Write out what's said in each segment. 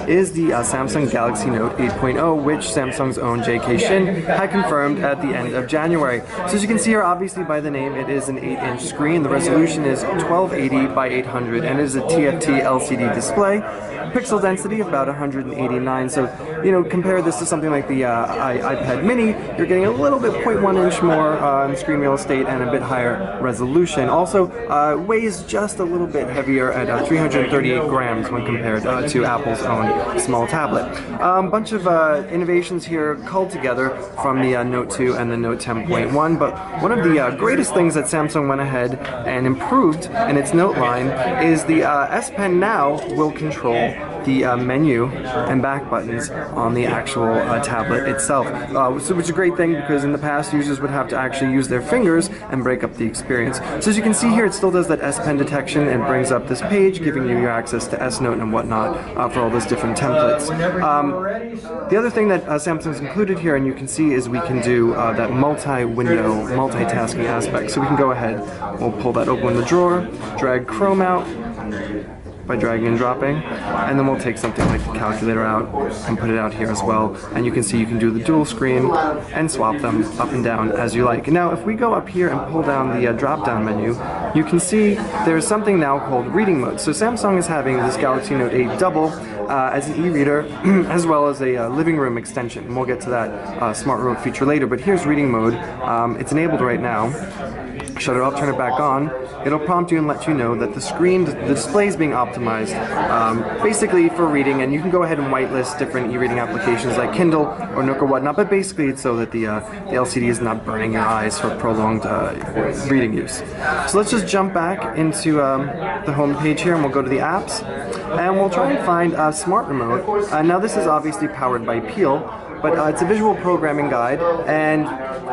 is the Samsung Galaxy Note 8.0, which Samsung's own J.K. Shin had confirmed at the end of January. So as you can see here, obviously by the name, it is an 8-inch screen. The resolution is 1280 by 800 and it is a TFT LCD display. Pixel density of about 189. So, compare this to something like the iPad mini, you're getting a little bit 0.1 inch more screen real estate and a bit higher resolution. Also, weighs just a little bit heavier at 338 grams when compared to Apple's own small tablet. Bunch of innovations here culled together from the Note 2 and the Note 10.1, but one of the greatest things that Samsung went ahead and improved in its Note line is the S Pen now will control the menu and back buttons on the actual tablet itself, which is a great thing because in the past users would have to actually use their fingers and break up the experience. So as you can see here, it still does that S Pen detection and brings up this page giving you your access to S Note and whatnot for all those different templates. The other thing that Samsung's included here, and you can see, is we can do that multi-window multitasking aspect. So we can go ahead, we'll pull that open in the drawer, drag Chrome out by dragging and dropping, and then we'll take something like the calculator out and put it out here as well, and you can see you can do the dual screen and swap them up and down as you like. Now if we go up here and pull down the drop down menu, you can see there's something now called reading mode. So Samsung is having this Galaxy Note 8 double as an e-reader as well as a living room extension, and we'll get to that smart remote feature later, but here's reading mode. It's enabled right now. Shut it off, turn it back on. It'll prompt you and let you know that the display is being optimized basically for reading, and you can go ahead and whitelist different e-reading applications like Kindle or Nook or whatnot, but basically it's so that the LCD is not burning your eyes for prolonged reading use. So let's just jump back into the home page here, and we'll go to the apps, and we'll try and find a smart remote. Now this is obviously powered by Peel, but it's a visual programming guide, and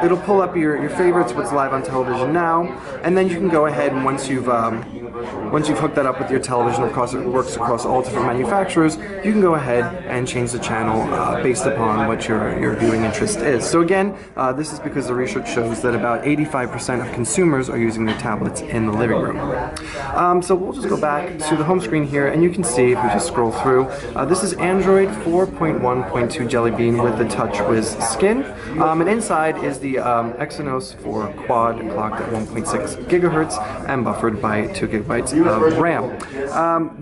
it'll pull up your favorites, what's live on television now, and then you can go ahead and once you've hooked that up with your television, of course it works across all different manufacturers, you can go ahead and change the channel based upon what your viewing interest is. So again, this is because the research shows that about 85% of consumers are using their tablets in the living room. So we'll just go back to the home screen here, and you can see, if we just scroll through, this is Android 4.1.2 Jelly Bean with the TouchWiz skin, and inside is the Exynos 4 quad clocked at 1.6 gigahertz and buffered by 2 gigabytes of RAM.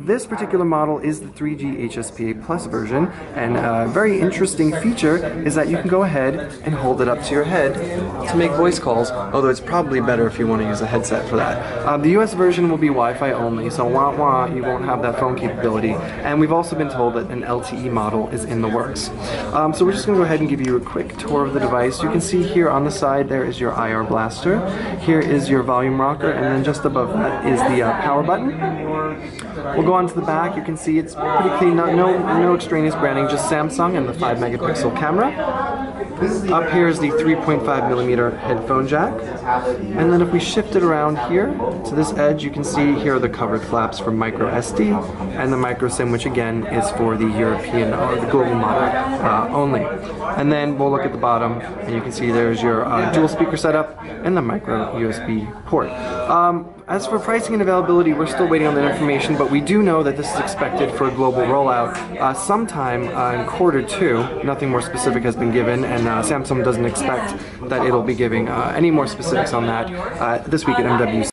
This particular model is the 3G HSPA Plus version, and a very interesting feature is that you can go ahead and hold it up to your head to make voice calls, although it's probably better if you want to use a headset for that. The US version will be Wi-Fi only, so you won't have that phone capability, and we've also been told that an LTE model is in the works. So we're just going to go ahead and give you a quick tour of the device. You can see here on the side there is your IR blaster, here is your volume rocker, and then just above that is the power button. We'll go on to the back. You can see it's pretty clean, no extraneous branding, just Samsung and the 5 megapixel camera. Up here is the 3.5mm headphone jack, and then if we shift it around here to this edge, you can see here are the covered flaps for microSD and the microSIM, which again is for the European or the global model only. And then we'll look at the bottom, and you can see there's your dual speaker setup and the micro USB port. As for pricing and availability, we're still waiting on that information, but we do know that this is expected for a global rollout sometime in Q2. Nothing more specific has been given, and Samsung doesn't expect that it'll be giving any more specifics on that this week at MWC.